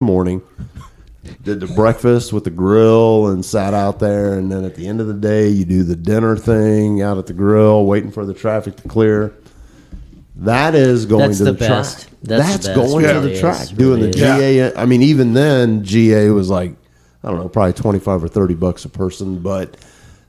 morning, did the breakfast with the grill and sat out there, and then at the end of the day you do the dinner thing out at the grill waiting for the traffic to clear. That is going to the track. That's going to the track, doing the GA. I mean, even then GA was like, I don't know, probably $25 or $30 a person, but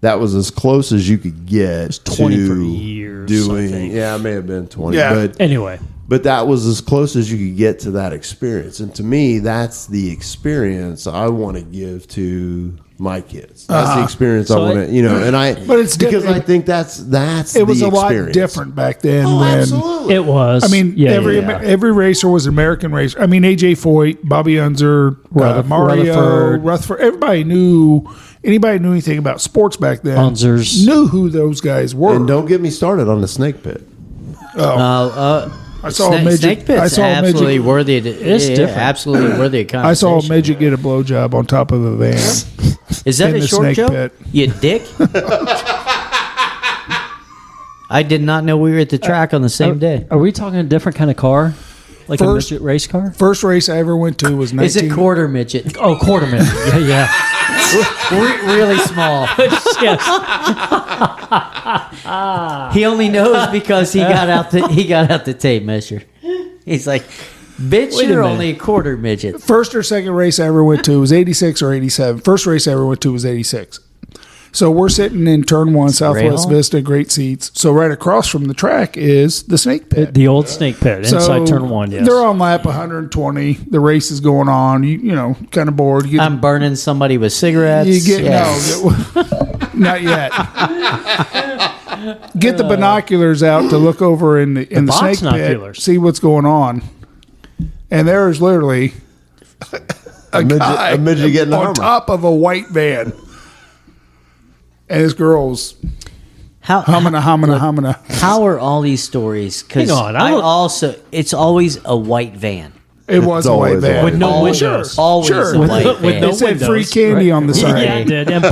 that was as close as you could get. It was 20 for years, doing. Yeah, it may have been 20. Yeah. But anyway. But that was as close as you could get to that experience. And to me, that's the experience I want to give to my kids. That's the experience I want to, but it's because I think that's it was the a lot experience. Different back then. Oh, when absolutely. It was. I mean, every racer was an American racer. I mean, AJ Foyt, Bobby Unser, Mario, Rutherford. Everybody knew. Anybody knew anything about sports back then? Unzers knew who those guys were. And don't get me started on the snake pit. I saw a midget. Snake pit's absolutely worthy. It's different. Absolutely worthy of conversation. I saw a midget get a blowjob on top of a van. Is that in a the short snake joke? pit. You dick. I did not know we were at the track on the same day. Are we talking a different kind of car? Like a midget race car? First race I ever went to was 19... Is it quarter midget? Oh, quarter midget. Yeah. Really small. Yes. He only knows because he got out the tape measure. He's like, bitch, you're only a quarter midget. First or second race I ever went to was 86 or 87. First race I ever went to was 86. So we're sitting in turn one, Southwest Vista, great seats. So right across from the track is the snake pit. The old snake pit inside turn one, yes. They're on lap 120. The race is going on. You know, kind of bored. I'm burning somebody with cigarettes. No, not yet. Get the binoculars out to look over in the snake pit, see what's going on. And there is literally a midget getting on top of a white van. And this girl's humming. How are all these stories? Because it's always a white van. It was a white van. With no windows. Always a white van. It said free candy on the side. Yeah, it did. And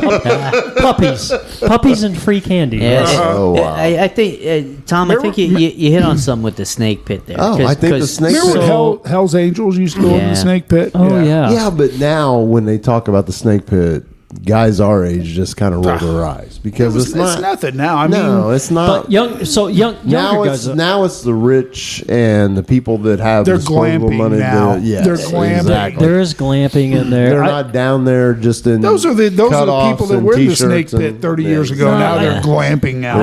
puppies. Puppies and free candy. Yeah, wow. I think, Tom, I think you hit on something with the snake pit there. Oh, I think the snake pit. Remember Hell's Angels used to go in the snake pit? Oh, yeah. Yeah, but now when they talk about the snake pit, guys our age just kind of roll their eyes because it's nothing now. I mean, it's not. But younger guys. Now it's the rich and the people that have they're disposable glamping money. now. They're glamping. Exactly. There is glamping in there. They're not down there just in. Those are the people that were in the snake pit 30 years ago. Now they're glamping out.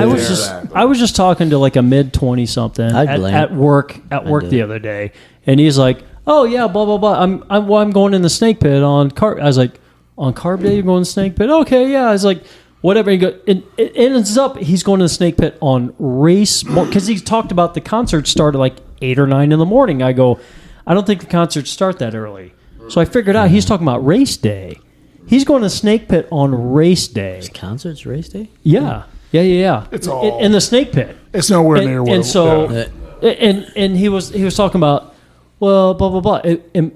I was just talking to like a mid-20 something at work the other day, and he's like, "Oh yeah, blah blah blah. I'm going in the snake pit on car." I was like, on carb day, you're going to the snake pit? Okay, yeah. I was like, whatever. It ends up, he's going to the snake pit on race, because he talked about the concert start at like 8 or 9 in the morning. I go, I don't think the concerts start that early. So I figured out he's talking about race day. He's going to the snake pit on race day. Is concerts race day? Yeah. It's all in the snake pit. It's nowhere near where. And so, and he was talking about, well, blah, blah, blah. And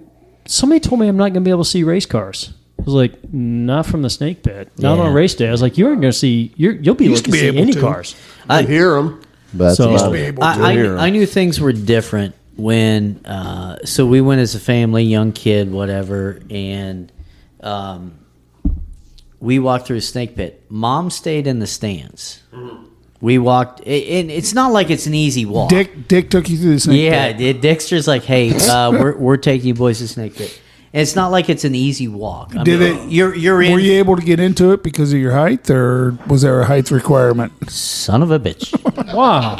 somebody told me I'm not going to be able to see race cars. I was like, not from the snake pit, not on race day. I was like, you aren't going to see, you'll be able to see any cars. I hear them. But I knew things were different when, so we went as a family, young kid, whatever, and we walked through a snake pit. Mom stayed in the stands. We walked, and it's not like it's an easy walk. Dick took you through the snake pit. Yeah, Dexter's like, hey, we're taking you boys to the snake pit. And it's not like it's an easy walk. You're in. Were you able to get into it because of your height, or was there a height requirement? Son of a bitch! Wow.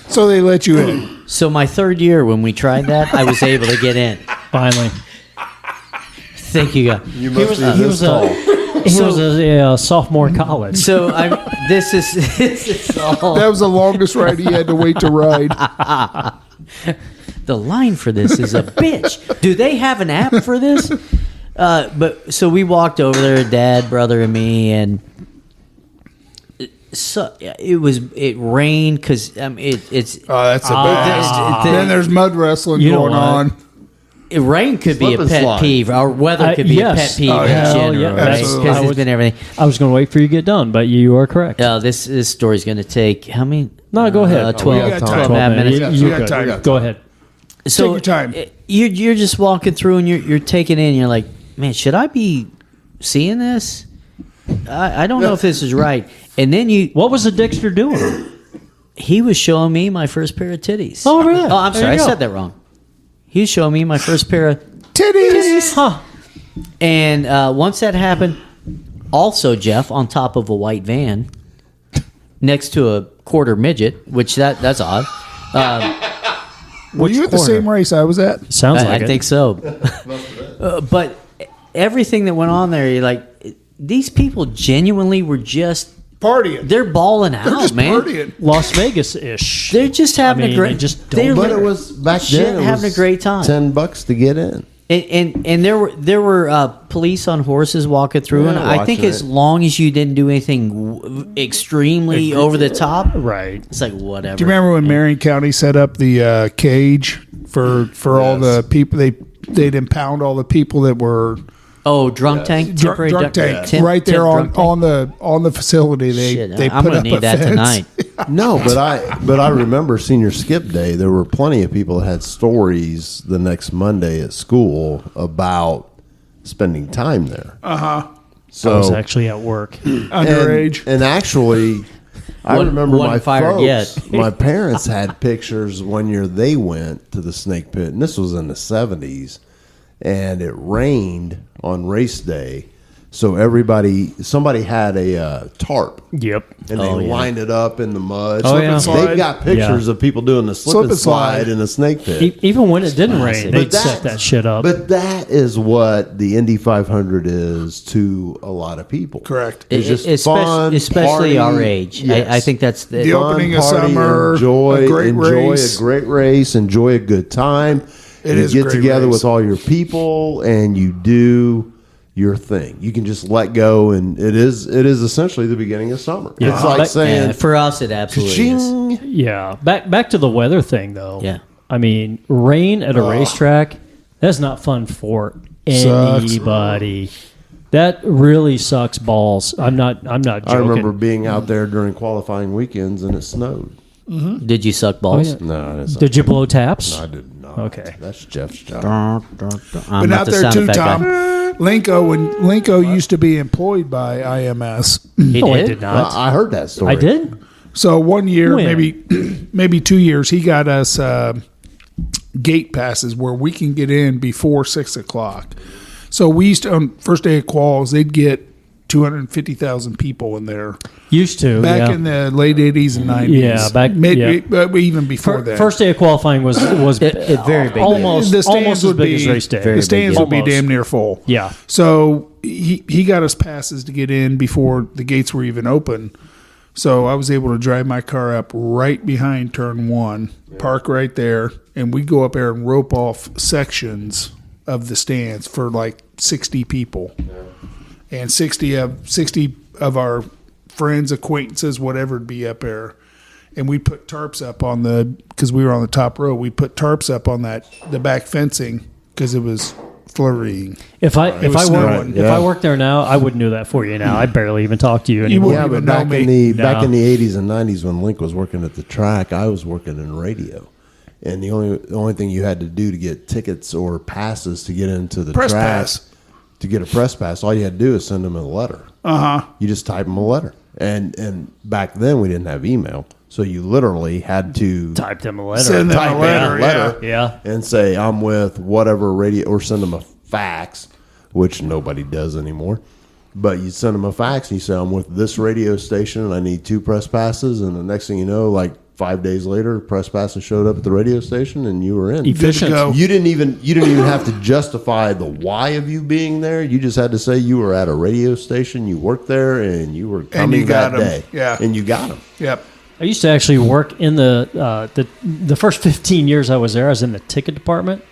So they let you in. So my third year when we tried that, I was able to get in. Finally. Thank you, God. He was a sophomore in college. So this is all. That was the longest ride he had to wait to ride. The line for this is a bitch. Do they have an app for this? But so we walked over there, Dad, brother, and me, and so it rained because it's. Oh, that's a bad. Then there's mud wrestling going on. Rain could be a pet peeve, or weather could be a pet peeve in general, right? Because it's been everything. I was going to wait for you to get done, but you are correct. This story's going to take how many? No, go ahead. 12 minutes. You got time. Go ahead. So Take your time. You're just walking through and you're taking in. You're like, man, should I be seeing this? I don't know if this is right. And then What was the Dixter doing? he was showing me my first pair of titties. Oh, really? Oh, I'm There sorry, I you go. said that wrong. He was showing me my first pair of Titties. Huh. And once that happened, also Jeff on top of a white van next to a quarter midget, which that's odd. Were you at the corner? same race I was at? Sounds I like it. think so. But everything that went on there, you're like, these people genuinely were just Partying. they're balling out, They're just man. partying. Las Vegas-ish. They're just having a great. They just they're don't. But it was back shit, then. It having was a great time. $10 to get in. And there were police on horses walking through, Yeah, and I think watching as it. long as you didn't do anything extremely over the top, Right. it's like whatever. Do you remember when Marion County set up the cage for all the people? They'd impound all the people that were Oh, drunk tank, temporary drunk tank temp- right there temp drunk tank? on the facility. They Shit, they I'm put gonna up need a that fence. tonight. No, but I remember senior skip day. There were plenty of people that had stories the next Monday at school about spending time there. So I was actually at work. Underage. and actually, I One- remember one my fired folks. yet. My parents had pictures one year they went to the snake pit, and this was in the 70s, and it rained on race day. So somebody had a tarp, Yep. and they lined it up in the mud. Oh, yeah. They've got pictures Yeah. of people doing the slip and slide in the snake pit. Even when it didn't rain, But they'd that's- set that shit up. But that is what the Indy 500 is to a lot of people. Correct. It's just especially fun, our party. age. Yes. I think that's The Fun, opening of party, summer, enjoy a great race. a great race, enjoy a good time. It you is a get great together race. with all your people and you do your thing. You can just let go, and it is essentially the beginning of summer. Yeah. It's like But- saying, Yeah, for us, it absolutely is. "Ka-ching." Yeah. Back to the weather thing, though. Yeah. I mean, rain at a racetrack, that's not fun for Sucks. anybody. That really sucks balls. I'm not joking. I remember being out there during qualifying weekends, and it snowed. Did you suck balls? Oh, yeah. No, I didn't. Did you blow taps? I did not. Okay. That's Jeff's job. I'm Been not out the there sound too, effect Tom. guy. Linko used to be employed by IMS. He No, I did? did not. I heard that story. I did? So one year, When? maybe 2 years, he got us gate passes where we can get in before 6:00. So we used to, on first day of quals, they'd get 250,000 people in there. Used to. Back yeah. in the late 80s and 90s. Yeah, back- even before that. First day of qualifying was very big. almost the stands almost as would big be as race day. the stands would be Almost. damn near full. Yeah. So he got us passes to get in before the gates were even open. So I was able to drive my car up right behind turn one, park right there, and we'd go up there and rope off sections of the stands for like 60 people. And 60 of our friends, acquaintances, whatever would be up there. And we put tarps up on because we were on the top row, we put tarps up on the back fencing because it was flurrying. If I snowing. worked there now, I wouldn't do that for you now. I barely even talk to you anymore. wouldn't Yeah, but even know back in me. back in the 80s and 90s when Link was working at the track, I was working in radio. And the only thing you had to do to get tickets or passes to get into the Press track, pass. to get a press pass, all you had to do is send them a letter. You just type them a letter. And back then we didn't have email. So you literally had to Type them a letter. Send them type a in letter, yeah. Yeah. and say I'm with whatever radio, or send them a fax, which nobody does anymore. But you send them a fax and you say I'm with this radio station and I need 2 press passes, and the next thing you know, like 5 days later, press passes showed up at the radio station and you were in. Efficient. go. You didn't even have to justify the why of you being there. You just had to say you were at a radio station, you worked there, and you were coming you got that 'em. day. Yeah. And you got them. Yep. I used to actually work in the first 15 years I was in the ticket department,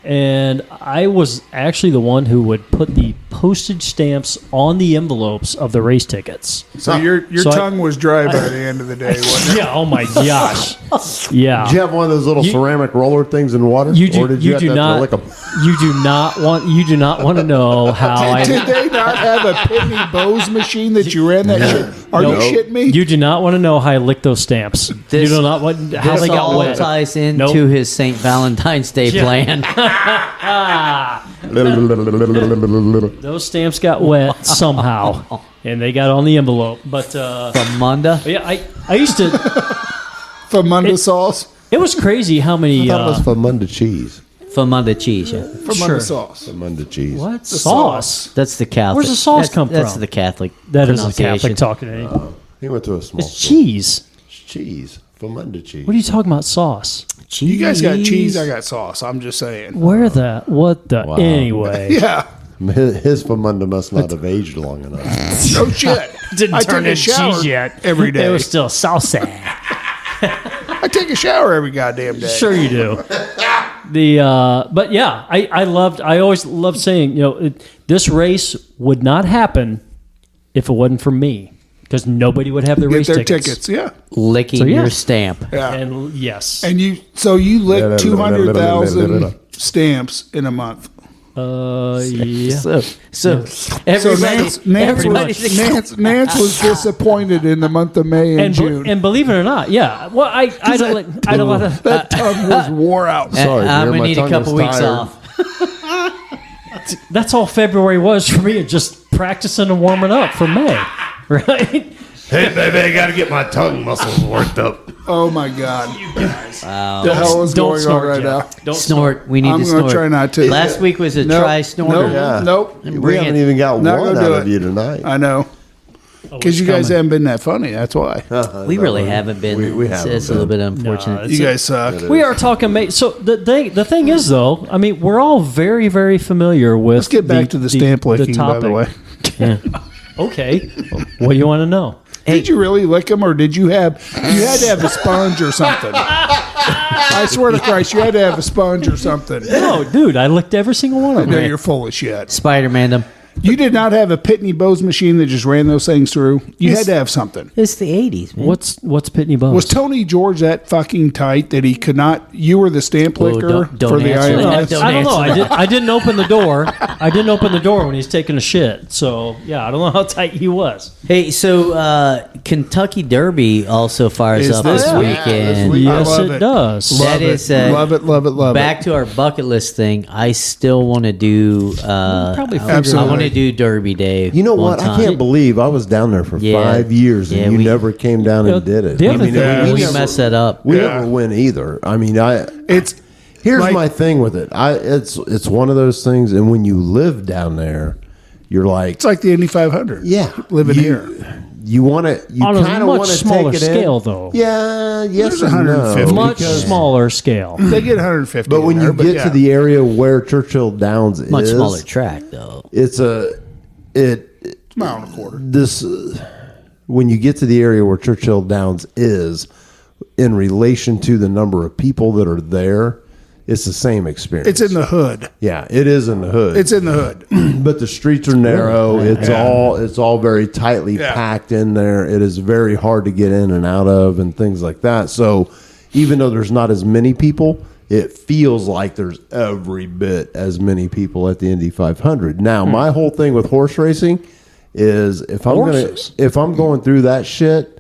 and I was actually the one who would put the postage stamps on the envelopes of the race tickets. So your tongue was dry by the end of the day, wasn't it? Yeah. Oh my gosh. Yeah. Did you have one of those little ceramic roller things in water? You Or did you do have to not. lick 'em? You do not want to know how Did they not have a Pitney Bowes machine that you ran that shit? Are Nope. you shitting me? You do not want to know how I licked those stamps. This- you do not want how This they got all wet. ties into Nope. his St. Valentine's Day plan. Those stamps got wet somehow, and they got on the envelope. But From Munda. yeah, I used to. Famunda sauce? It was crazy how many. That was Famunda cheese. From Munda cheese, yeah. Famunda Sure. sauce. Famunda cheese. What The sauce? That's the Catholic. Where's the sauce come That's from? the Catholic. That is a pronunciation. Catholic talking to me. He went to a small It's school. cheese. It's cheese. Famunda cheese. What are you talking about? Sauce? Cheese. You guys got cheese, I got sauce. I'm just saying. Where the? What the? Wow. Anyway, Yeah. His Famunda must not have aged long enough. No shit. didn't I turn take a into shower cheese yet. every day. It was still saucy. I take a shower every goddamn day. Sure you do. But yeah, I always loved saying, this race would not happen if it wasn't for me, because nobody would have the Get race their tickets. tickets. Yeah. Licking So, yeah. your stamp. Yeah. And yes, And you licked 200,000 stamps in a month. yeah. So So everybody, Nance was disappointed in the month of May and And, June. and believe it or not, yeah. Well, I don't want to. that tongue was wore out. Sorry, I'm dear, gonna my need a tongue couple was weeks tired. off. That's all February was for me, just practicing and warming up for May, right? Hey, baby, I got to get my tongue muscles worked up. Oh my God! Wow. The hell is Don't going on snort, right Jeff. now? Don't Snort. We need I'm to gonna snort. try not to. Last week was a Nope. try snorter. Nope. Nope. We Bring haven't it. even got Not one gonna out do of it. you tonight. I know. Because you guys haven't been that funny. That's why. We really haven't been. We It's haven't a little been. bit unfortunate. You guys suck. We are talking. So the thing is, though, I mean, we're all very, very familiar with. Let's get back to the stamp licking, by the way. Okay, what do you want to know? Did you really lick them, or did you had to have a sponge or something? I swear to Christ, you had to have a sponge or something. No, dude, I licked every single one of No, them. you're full of shit. Spider-Man them. You did not have a Pitney Bowes machine that just ran those things through. You had to have something. It's the 80s, man. What's Pitney Bowes? Was Tony George that fucking tight that he could not? You were the stamp Whoa, licker don't for the answer that. IRS. Don't I don't know. answer I didn't open the door. I didn't open the door when he's taking a shit. So yeah, I don't know how tight he was. Hey, so Kentucky Derby also fires Is up this this week? weekend. I Yes, love it it. does. That is love it, love it, love back it. to our bucket list thing. I still want to do. probably I Absolutely. want to do Derby Day. You know one what? I time. can't believe I was down there for Yeah. 5 years and Yeah, you we- never came down and did it. the other thing- We Yeah. messed that up. We Yeah. never win either. I mean, It's here's like- my thing with it. It's one of those things, and when you live down there, you're like, it's like the Indy 500. yeah, living you, here. You want to, you On a kind of much want to smaller take it scale, in. though. Yeah, yes, There's and no. 150. Much because- smaller scale. They get 150. But when in you there, get yeah. to the area where Churchill Downs Much is, smaller track though. it's mile and a quarter. this when you get to the area where Churchill Downs is in relation to the number of people that are there, it's the same experience. It's in the hood. yeah, it is in the hood. It's in the hood. but the streets are narrow. It's all very tightly Yeah. packed in there. It is very hard to get in and out of and things like that. So even though there's not as many people, it feels like there's every bit as many people at the Indy 500. Now, my whole thing with horse racing is if I'm going through that shit,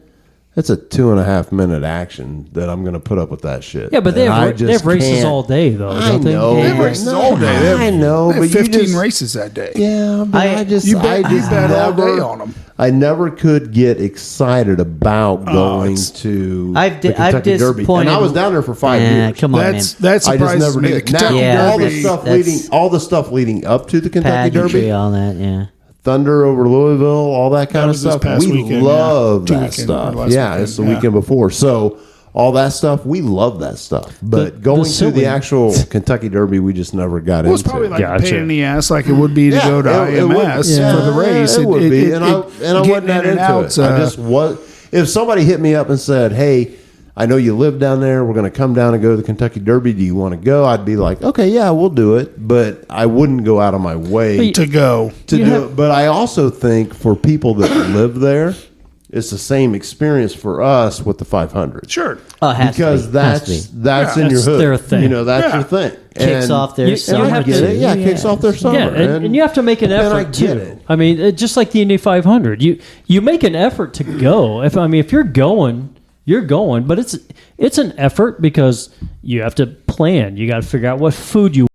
it's a 2.5 minute action that I'm going to put up with that shit. Yeah, but they And I have, they have just races can't- all day, though. I Don't they? know. They have races all day. They have- I know, They but have you 15 just, races that day. yeah, but I just, You bet I just all day never, on them. I never could get excited about going it's- to I've the Kentucky Derby, disappointed- and I was down there for 5 Yeah, years. come on, That man. I just surprises never me. The did. Now, Kentucky Yeah, all the Derby. stuff that's- all the stuff leading up to the Kentucky Pageantry, Derby, all that. Yeah. Thunder over Louisville, all that kind of was this stuff. past We weekend, love yeah. that 2 stuff. weekend, or last Yeah, weekend, it's the yeah. weekend before. So all that stuff, we love that stuff. But The going to silly- the actual Kentucky Derby, we just never got Well, it's into. probably like a Gotcha. pain in the ass, like it would be to go to it would- IMS yeah, for the race. It would be, and I wasn't getting that in and into out, it. I just was. If somebody hit me up and said, "Hey, I know you live down there. We're going to come down and go to the Kentucky Derby. Do you want to go? I'd be like, okay, yeah, we'll do it. But I wouldn't go out of my way to go. to do it. But I also think for people that live there, it's the same experience for us with the 500. Sure. Because that's in your hood. Their thing. You know, that's your thing. Kicks off their summer. Kicks off their summer. Yeah, and you have to make an effort too. It. I mean, just like the Indy 500, you make an effort to go. If you're going, you're going, but it's an effort because you have to plan. You got to figure out what food you